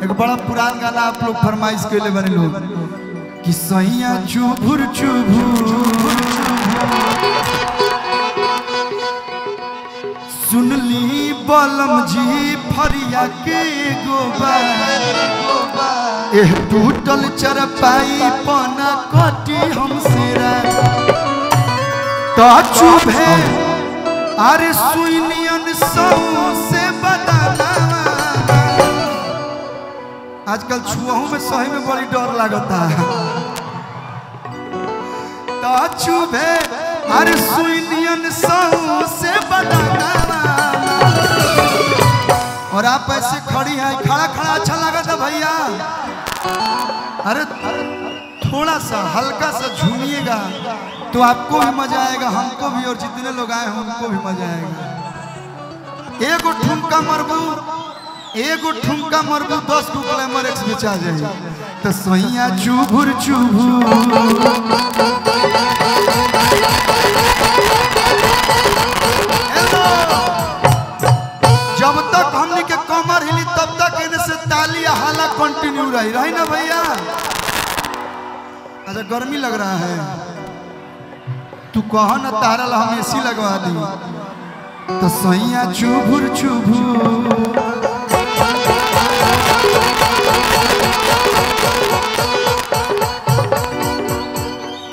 एक बड़ा पुरान गाना आप लोग फरमाइश के लिए बने लोग कि सैया चुभुर चुभुर सुनली बलम जी फरिया के गोबर एह टूटल चरपाई पना कटी हमसे तो चुभे अरे सुनियन सौ से बदला आजकल छुआहू में सही में बड़ी डर लगता है तो चुभे अरे सुनियन सौ से बदला और आप ऐसे खड़ी हैं खड़ा खड़ा अच्छा लगा था भैया अरे थोड़ा सा हल्का सा झूमिएगा तो आपको भी मजा आएगा हमको भी और जितने लोग आए हैं उनको भी मजा आएगा एगो ठुमका मरबू 10 गो ग्लैमर एक्स बेचा जाए तो सैया चुभुर चुभुर जब तक हमने के कमर हिली तब तक इन्हें से ताली हाला कंटिन्यू रही ना भैया। अच्छा गर्मी लग रहा है तू कह न तारा ला हम एसी लगवा दी तो सैया चुभुर चुभुर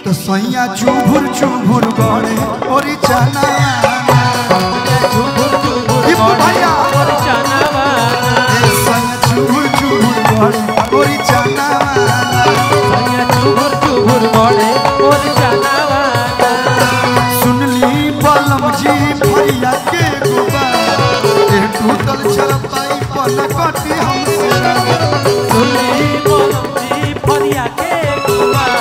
तो सैया चुभुर चुभुर गड़े और चना भैया सैया चुभुर चुभुर गड़े और चना सुनली बलम जी भैया के गोबर टूटल चरपाई पन कटी हमसे सुनली बलम जी भैया के गोबर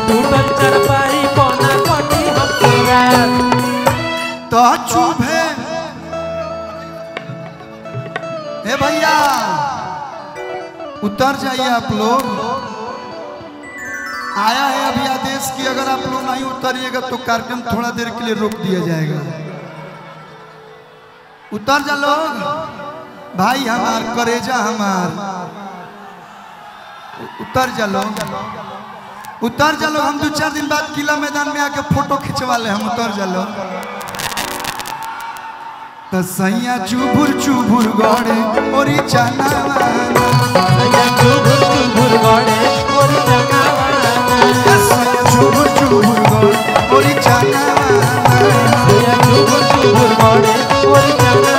टूटल चरपाई पन कटी हमसे तो चुभे ए भैया उतर जाइए आप लोग आया है अभी आदेश कि अगर आप लोग नहीं उतरिएगा तो कार्यक्रम थोड़ा देर के लिए रोक दिया जाएगा। उतर जा लोग भाई हमार करेजा हमार उतर जा लोग हम 2-4 दिन बाद किला मैदान में आके फोटो खिंचवा ले हम उतर जा लोग तो सैया चुभुर चुभुर गड़े और चना सैया चुभुर चुभुर गड़े और चना चुभुर चुभुर गड़े और चना सैया चुभुर चुभुर गड़े और चना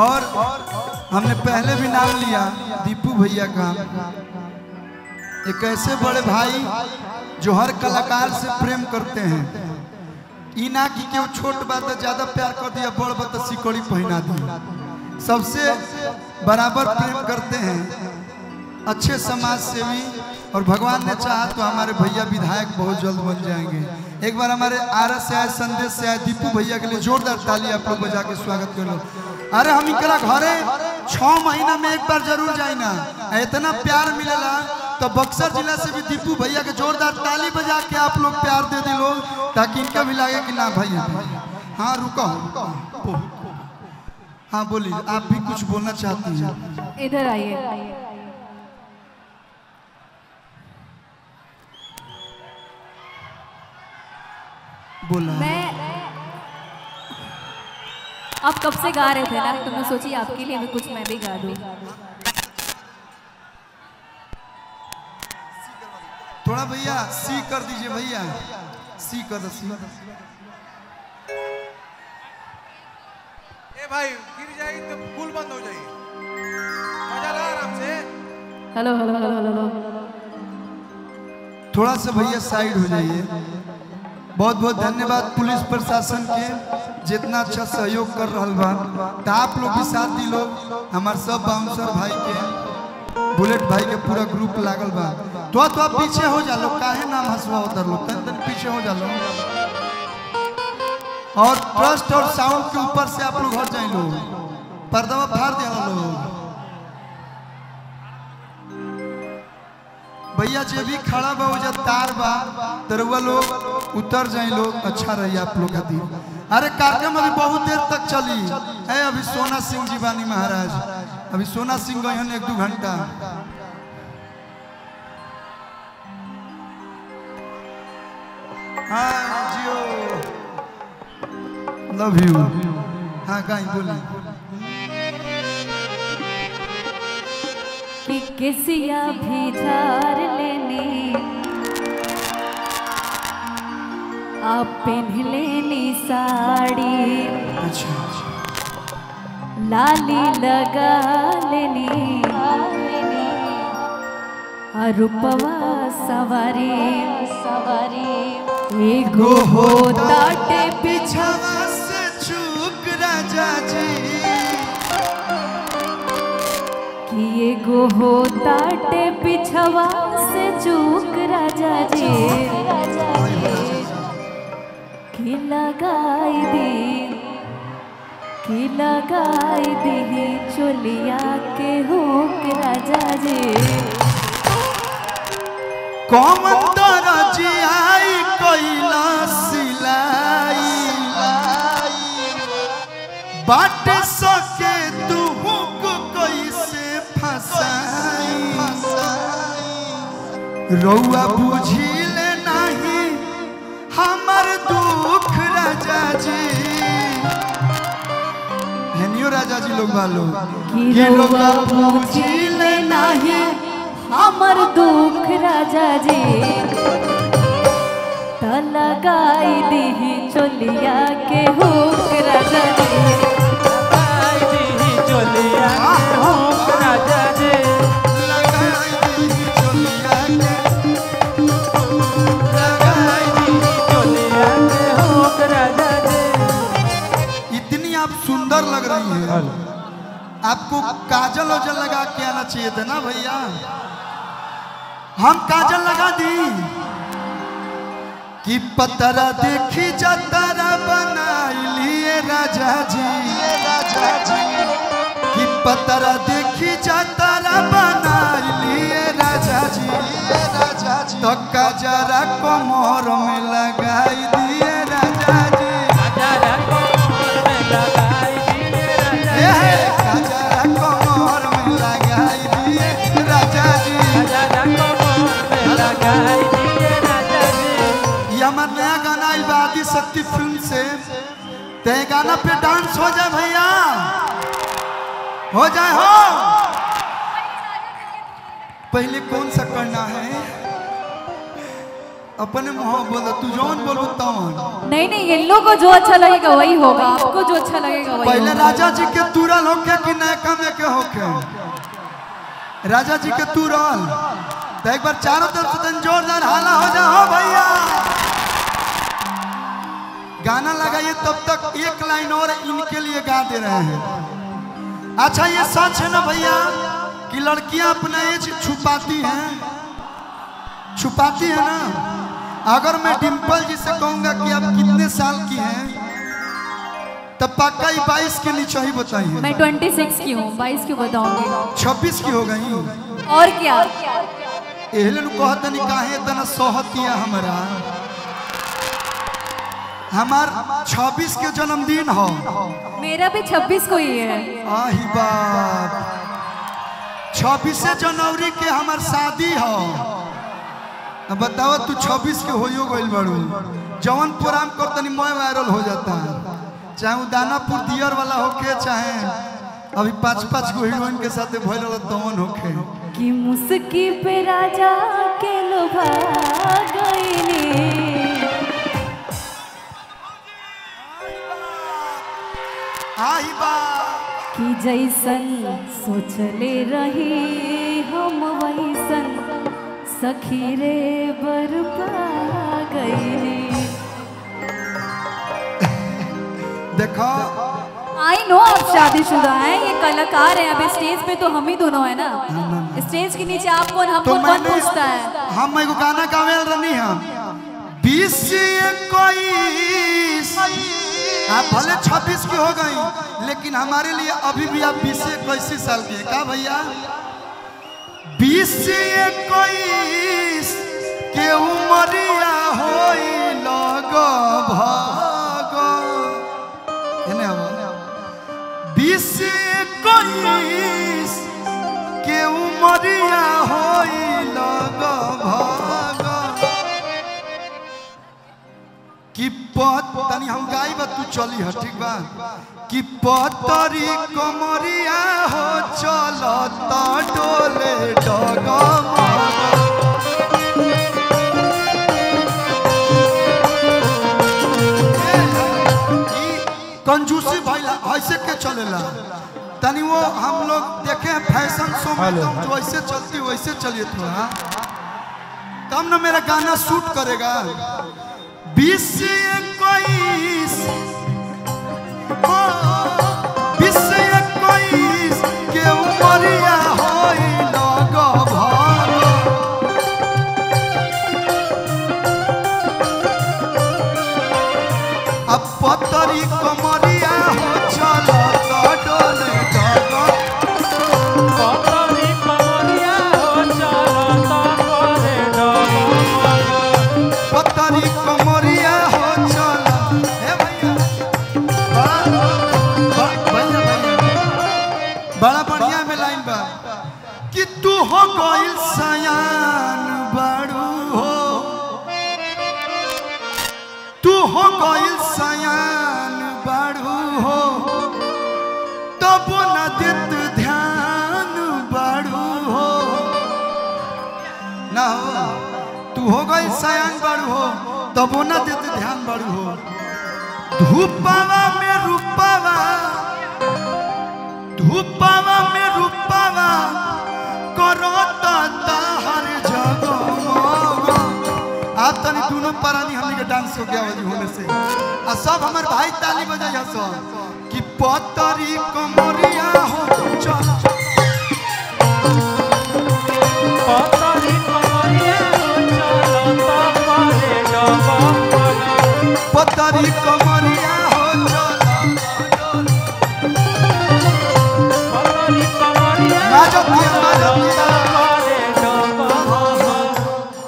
और हमने पहले भी नाम लिया दीपू भैया का एक ऐसे बड़े भाई जो हर कलाकार से प्रेम करते हैं इना की केव छोट बात ज्यादा प्यार कर दिया बड़ बात सिकोड़ी पहना दी सबसे बराबर प्रेम करते हैं अच्छे समाज सेवी और भगवान ने चाहा तो हमारे भैया विधायक बहुत जल्द बन जाएंगे। एक बार हमारे आरस से आए संदेश से आए दीपू भैया के लिए जोरदार ताली आप लोग बजा के स्वागत कर लो। अरे हम इनका घरे 6 महीना में एक बार जरूर जाए ना इतना प्यार मिलेला तो बक्सर जिला से भी दीपू भैया के जोरदार ताली बजा के आप लोग प्यार दे दी लोग ताकि इनका भी लगे कि ना भैया हाँ रुको हाँ बोलिए आप भी कुछ बोलना चाहती हैं इधर आइए। बोला मैं आप कब से गा रहे थे ना तो मैं सोची आपके लिए भी कुछ मैं भी गा दूं। थोड़ा भैया सी कर दीजिए भैया सी कर दो सी ए भाई गिर जाएगी तो पुल बंद हो जाएगी मजा ला आराम से। हेलो हेलो हेलो हेलो थोड़ा सा भैया साइड हो जाइए बहुत बहुत धन्यवाद पुलिस प्रशासन के जितना अच्छा सहयोग कर रहा बा। तो आप लोग भी साथ दी लोग हमारे सब बाउंसर भाई के बुलेट भाई के पूरा ग्रुप लागल बा। तो आप पीछे हो जा लो, काहे नाम हंसवा उधर लोग तन पीछे हो जा लो। और ट्रस्ट और साउंड के ऊपर से आप लोग हट जाए लोग, पर्दा फाड़ दिया लोग। भैया जे भी खड़ा बा उजा तार बा तरवा लोग उतर जाए लोग, अच्छा रही आप लोग खातिर। अरे कार्यक्रम अभी बहुत देर तक चली है। अभी सोना सिंह जी बानी महाराज, अभी सोना सिंह गए 1-2 घंटा। हाँ जियो, लव यू। हाँ गाई बोली कि किसिया भी झार लेनी आप पहन लेनी साड़ी, अच्छा लाली लगा लेनी रूपवा सवारी एगो हो ताटे पिछवा से चूक राजा जी, कि एगो हो ताटे पिछवा से चूक राजा जी, कि लगाई दी चोलिया के हुक राजा जी। कौन दरजी आई कोइला सिलाई, बाट सके तू हुक कैसे फसाई। रउआ बुझिले नहीं हमर दुख राजा जी। हेनियो राजा जी लोग बालो कि रउआ बुझिले नहीं हमर दुख राजा जी, त लगाई दी चोलिया के हुक राजा जी, लगाई दी चोलिया के हुक राजा जी, लगाई दी चोलिया लगाई दी चोलिया के हुक राजा जी। इतनी आप सुंदर लग रही हैं। आपको काजल ओजल लगा के आना चाहिए था ना भैया। हम काजल लगा दी कि पतरा देखी जतरा बनाइलिए राजा जी, कि पतरा देखी जतरा बनाइलिए राजा जी, तो कजरा कमर में लगाई दिए राजा जी, कजरा कमर में लगाई दिए राजा जी, कजरा कमर में लगाई दिए राजा जी, कजरा कमर में लगाई दिए राजा जी। ये हमारा नया गाना आइल बा आदि शक्ति फिल्म से। ते गाना पे डांस हो जाए भैया, हो जाए हो। पहले कौन सा करना है अपने मुँह बोलो, तू जौन बोलो तौन। नहीं इन लोगों को जो अच्छा लगेगा वही होगा, आपको जो अच्छा लगेगा वही पहले होगा। राजा जी के तुरल होके कि नायका में के होके? राजा जी के तुरल। तो एक बार चारों तरफ से जोरदार हाला हो जाओ भैया। गाना लगाइए तब तक एक लाइन और इनके लिए गा दे रहे हैं। अच्छा ये सच है ना भैया कि लड़कियां अपना एज छुपाती हैं, छुपाती है ना। अगर मैं डिम्पल जी से कहूंगा कि आप कितने साल की हैं, तब पक्का ही 22 के नीचे ही बताइए। मैं 26 की हूँ, 22 क्यों बताऊंगी? 26 की हो गई। और क्या? एहलन कहत नहीं काहे इतना सोहतिया हमारा। हमार 26 के जन्मदिन हो। मेरा भी 26 को ही है। आही बाप, 26 जनवरी के हमार शादी हो। अब बताओ तू 26 के होइयो गइल बड़ू। जवन प्रोग्राम कर तनी मैं वायरल हो जाता है, चाहे वो दानापुर दियर वाला होके, चाहे अभी 5-5 गो हीरोइन के साथ भइल तवन होके। कि मुस्की पे राजा के लोभा गईनी, आही बाप, कि जैसन सोचले रही हम वैसन सखी रे बरपा गईनी। देखो आई नो आप शादीशुदा हैं, ये कलाकार हैं। अब स्टेज पे तो हम ही दोनों है ना, स्टेज के नीचे आप कौन, हम तो कौन पूछता है। हम एगो गाना गावेल रहनी हम 20-21 आप भले 26 की हो गई, लेकिन हमारे लिए अभी भी आप 20-21 साल की है का भैया। 20-21 के उमरिया होई लग भाग 20-21 के उमरिया होई लग भाग कि तनी हम गाई बा तू चली है ठीक बा कि पतरी कमरिया हो चलता डोले डगमग कंजूसी भइला ऐसे के चलेला तनी वो हम लोग देखे फैशन शो में तुम जो ऐसे चलती वैसे चलिए थोड़ा तब ना मेरा गाना शूट करेगा 20-21 20-21 के उमरिया होई लग भाग अब पतरी कमरिया हो चलता डोले डगमग पतरी कमरिया हो चलता करे डगमग पतरी कमरिया हो चला हे भैया बड़ा बढ़िया में लाइन बा कि तू हो गइल सयान बाड़ू हो तू हो गइल सयान बाड़ू हो तब न देत ध्यान बाड़ू हो ना हो तू हो गई सयान बाड़ू हो तब न देते ध्यान बाड़ू हो धूपावा में रूपावा धूपावा में रूपावा करता हर जगमग आप तनी दोनों परानी हमनी के डांस हो गया होने से आ सब हमार भाई ताली बजाइया सब कि पतरी कमरिया हो चल पतरी कमरिया हो चलता करे डगमग पतरी कमरिया हो चल पतरी कमरिया राजत दिया करे डगमग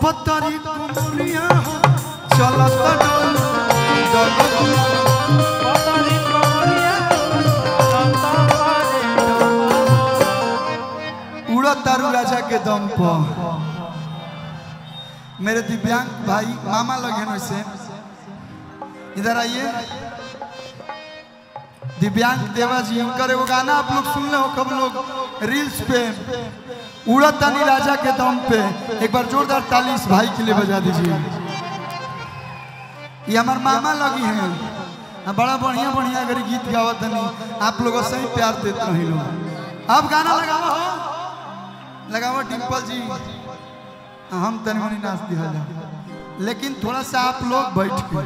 पतरी कमरिया हो चलत डोल पतरी कमरिया चलता करे डगमग उड़त तारू राजा के दम पर मेरे दिव्यांग भाई मामा लगे हैं वैसे इधर आइए दिव्यांग देवा जी उनका एगो गाना आप लोग सुन ले हो कब लोग रील्स पे उड़त तानी राजा के दम पे एक बार जोरदार ताली इस भाई के लिए बजा दीजिए ये हमारे मामा लगी हैं बड़ा बढ़िया बढ़िया अगर गीत गावत नहीं आप लोग सही प्यार देते रहे लोग अब गाना लगावा हो लगावा डिम्पल जी हम तनी मनी नाच दिया लेकिन थोड़ा सा आप लोग बैठ के